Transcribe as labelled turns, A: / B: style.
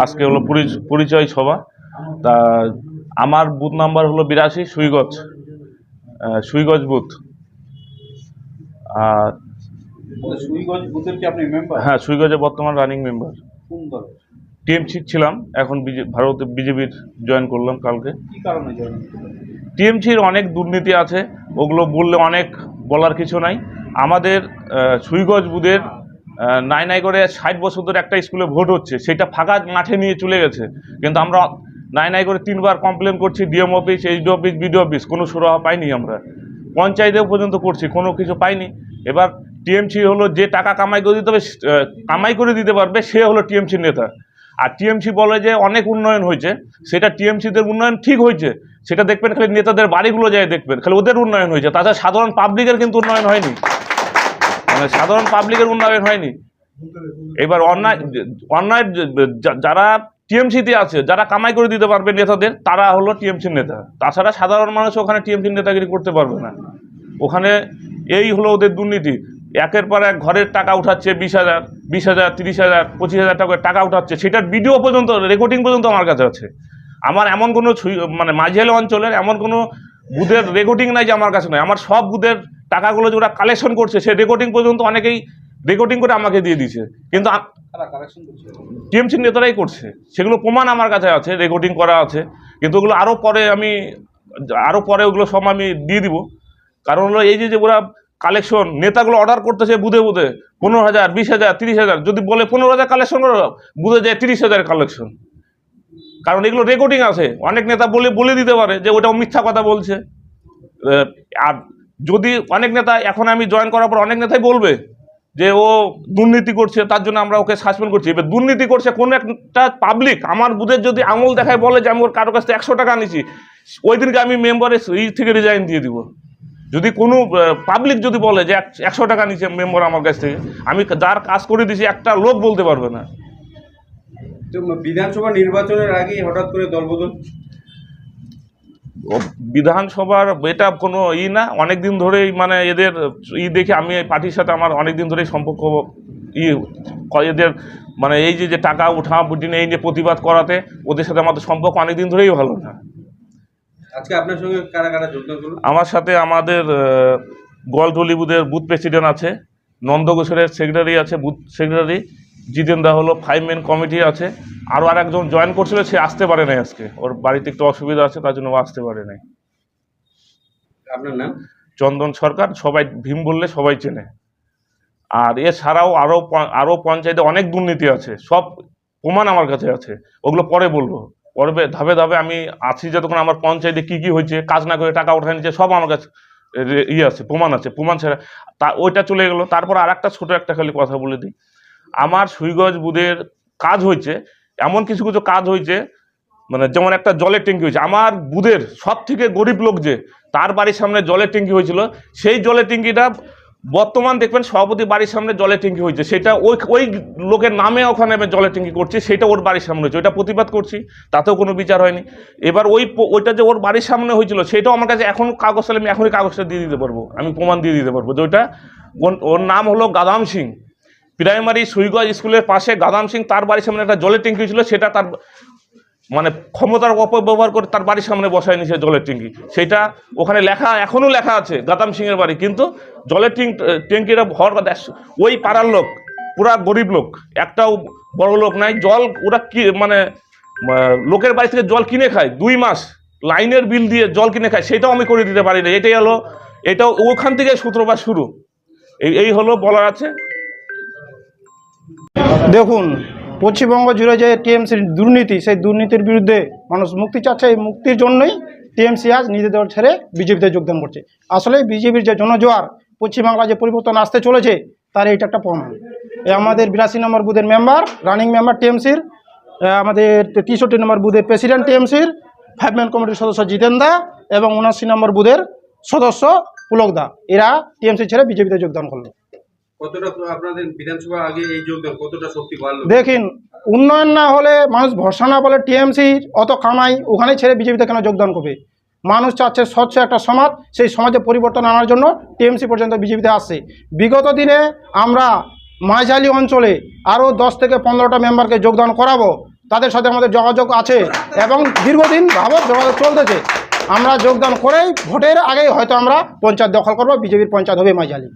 A: আজকে হলো পরিচয় সভা। তা আমার বুথ নাম্বার হলো 82 সুইগজ বুথ। আর
B: সুইগঞ্জ বুথের কি আপনি মেম্বার?
A: হ্যাঁ, সুইগজে বর্তমান রানিং মেম্বার।
B: কোন দলে?
A: টিএমসি ছিলাম, এখন ভারতে বিজেপির জয়েন করলাম কালকে।
B: কি কারণে জয়েন করলেন?
A: টিএমসির অনেক দুর্নীতি আছে, ওগুলো বললে অনেক বলার কিছু নাই। আমাদের সুইগজ বুথের নাই করে 60 বছর ধরে একটা স্কুলে ভোট হচ্ছে, সেটা ফাঁকা মাঠে নিয়ে চলে গেছে। কিন্তু আমরা নাই করে 3বার কমপ্লেন করছি, DM office, HD office, BDO office, কোনো সুরাহা পাইনি। আমরা পঞ্চায়েতেও পর্যন্ত করছি, কোনো কিছু পাইনি। এবার টিএমসি হলো যে টাকা কামাই করে দিতে পারবে সে হলো টিএমসির নেতা। আর টিএমসি বলে যে অনেক উন্নয়ন হয়েছে, সেটা টিএমসিদের উন্নয়ন ঠিক হয়েছে, সেটা দেখবেন খালি নেতাদের বাড়িগুলো যায় দেখবেন, খালি ওদের উন্নয়ন হয়েছে। তাছাড়া সাধারণ পাবলিকের কিন্তু উন্নয়ন হয়নি, মানে সাধারণ পাবলিকের উন্নয়ন হয়নি। এবার অন্যায় যারা টিএমসিতে আছে, যারা কামাই করে দিতে পারবে নেতাদের, তারা হলো টিএমসির নেতা। তাছাড়া সাধারণ মানুষ ওখানে টিএমসির নেতাগিরি করতে পারবে না। ওখানে এই হলো ওদের দুর্নীতি। একের পর এক ঘরের টাকা উঠাচ্ছে, 20,000, 20,000, 30,000, 25,000 টাকা উঠাচ্ছে, সেটার ভিডিও পর্যন্ত, রেকর্ডিং পর্যন্ত আমার কাছে আছে। আমার এমন কোনো মানে মাঝিয়ালা অঞ্চলের এমন কোনো বুথের রেকর্ডিং নাই যে আমার কাছে নয়। আমার সব বুথের টাকাগুলো যে ওরা কালেকশন করছে, সেই রেকর্ডিং পর্যন্ত অনেকেই রেকর্ডিং করে আমাকে দিয়ে দিয়েছে। কিন্তু টিএমসির নেতারাই করছে, সেগুলো প্রমাণ আমার কাছে আছে, রেকর্ডিং করা আছে। কিন্তু ওগুলো আরও পরে ওগুলো সব আমি দিয়ে দিব। কারণ হলো এই যে ওরা কালেকশন, নেতাগুলো অর্ডার করতেছে বুধে 15,000, 20,000, 30,000, যদি বলে 15,000 কালেকশন করো, বুধে যায় 30,000 কালেকশন। কারণ এগুলো রেকর্ডিং আছে, অনেক নেতা বলে দিতে পারে যে ওটাও মিথ্যা কথা বলছে। আর যদি অনেক নেতা, এখন আমি জয়েন করার পর অনেক নেতাই বলবে যে ও দুর্নীতি করছে, তার জন্য আমরা ওকে সাসপেন্ড করছি। এবার দুর্নীতি করছে কোন একটা পাবলিক আমার বুথের যদি আঙুল দেখায় বলে যে আমি ওর কারো কাছ থেকে 100 টাকা নিয়েছি, ওই দিনকে আমি মেম্বারের থেকে রিজাইন দিয়ে দিব। যদি কোনো পাবলিক যদি বলে যে 100 টাকা নিচ্ছে মেম্বার আমার কাছ থেকে, আমি যার কাজ করে দিয়েছি একটা লোক বলতে পারবে না।
B: তো বিধানসভা নির্বাচনের আগে হঠাৎ করে দলবদল?
A: বিধানসভার এটা কোনো না, অনেক দিন ধরেই মানে এদের দেখে আমি এই পার্টির সাথে আমার অনেক দিন ধরেই সম্পর্ক। এদের মানে এই যে টাকা উঠা বুঝি এই যে প্রতিবাদ করাতে ওদের সাথে আমাদের সম্পর্ক অনেক দিন ধরেই ভালো না।
B: আজকে আপনার সঙ্গে কারা কারা যোগদান করলো?
A: আমার সাথে আমাদের গোয়ালটলি বুথের বুথ প্রেসিডেন্ট আছে, নন্দঘোষের সেক্রেটারি আছে, বুথ সেক্রেটারি জিতেন্দা হলো 5 মেন কমিটি আছে। আরও আরেকজন জয়েন করছিল, সে আসতে পারে নাই আজকে, ওর বাড়িতে একটু অসুবিধা আছে, তার জন্য ও আসতে পারে নাই।
B: আপনার নাম?
A: চন্দন সরকার, সবাই ভীম বললে সবাই চেনে। আর এছাড়াও আরও পঞ্চায়েতে অনেক দুর্নীতি আছে, সব প্রমাণ আমার কাছে আছে, ওগুলো পরে বলবো। পরে ধাপে ধাপে আমি আছি, যতক্ষণ আমার পঞ্চায়েতে কী কী হয়েছে, কাজ না করে টাকা উঠায় নিচ্ছে, সব আমার কাছে আছে, প্রমাণ আছে। প্রমাণ ছাড়া ওইটা চলে গেলো। তারপর আর একটা ছোটো একটা খালি কথা বলে দিই, আমার সুইগজ বুথের কাজ হয়েছে, এমন কিছু কাজ হয়েছে, মানে যেমন একটা জলের ট্যাঙ্কি হয়েছে আমার বুথের সব থেকে গরিব লোক, যে তার বাড়ির সামনে জলের ট্যাঙ্কি হয়েছিল, সেই জলের ট্যাঙ্কিটা বর্তমান দেখবেন সভাপতি বাড়ির সামনে জলের ট্যাঙ্কি হয়েছে, সেটা ওই লোকের নামে ওখানে আমি জলের ট্যাঙ্কি করছি, সেটা ওর বাড়ির সামনে হয়েছে, ওইটা প্রতিবাদ করছি, তাতেও কোনো বিচার হয়নি। এবার ওইটা যে ওর বাড়ির সামনে হয়েছিল, সেটাও আমার কাছে এখন কাগজ চাইলে আমি এখনই কাগজটা দিয়ে দিতে পারবো, আমি প্রমাণ দিয়ে দিতে পারবো যে ওইটা ওর নাম হলো গাদাম সিং। প্রাইমারি সুইগজ স্কুলের পাশে গাদাম সিং, তার বাড়ির সামনে একটা জলের ট্যাঙ্কি ছিল, সেটা তার মানে ক্ষমতার অপব্যবহার করে তার বাড়ির সামনে বসায় নিয়েছে জলের ট্যাঙ্কি। সেটা ওখানে লেখা, এখনও লেখা আছে গাদাম সিংয়ের বাড়ি, কিন্তু জলের ট্যাঙ্কিটা হওয়ার কথা। ওই পাড়ার লোক পুরা গরিব লোক, একটাও বড় লোক নাই। জল ওরা কি মানে লোকের বাড়ি থেকে জল কিনে খায়, 2 মাস লাইনের বিল দিয়ে জল কিনে খায়, সেটাও আমি করে দিতে পারি না। এটাও ওখান থেকে সূত্রপাত শুরু। এই হলো বলার আছে।
C: দেখুন, পশ্চিমবঙ্গ জুড়ে যে টিএমসির দুর্নীতি, সেই দুর্নীতির বিরুদ্ধে মানুষ মুক্তি চাচ্ছে। এই মুক্তির জন্যই টিএমসি আজ নিজেদের দল ছেড়ে বিজেপিতে যোগদান করছে। আসলে বিজেপির যে জনজোয়ার পশ্চিমবাংলায় যে পরিবর্তন আসতে চলেছে, তার এইটা একটা প্রমাণ। আমাদের 82 নম্বর বুথের মেম্বার, রানিং মেম্বার টিএমসির, আমাদের 63 নম্বর বুথের প্রেসিডেন্ট টিএমসির, 5 মেন কমিটির সদস্য জিতেন্দা এবং 79 নম্বর বুথের সদস্য পুলকদা, এরা টিএমসি ছেড়ে বিজেপিতে যোগদান করলো।
B: কতটা আপনাদের বিধানসভা আগে এই যোগদান কতটা শক্তি বাড়লো?
C: দেখুন, উন্নয়ন না হলে মানুষ ভরসা না বলে টিএমসির অত কামাই, ওখানে ছেড়ে বিজেপিতে কেন যোগদান করবে? মানুষ চাচ্ছে স্বচ্ছ একটা সমাজ, সেই সমাজে পরিবর্তন আনার জন্য টিএমসি পর্যন্ত বিজেপিতে আসছে। বিগত দিনে আমরা মাঝালি অঞ্চলে আরও 10 থেকে 15টা মেম্বারকে যোগদান করাবো, তাদের সাথে আমাদের যোগাযোগ আছে এবং দীর্ঘদিন ভাবে যোগাযোগ চলতেছে। আমরা যোগদান করেই ভোটের আগেই হয়তো আমরা পঞ্চায়েত দখল করবো, বিজেপির পঞ্চায়েত হবে মাইজালি।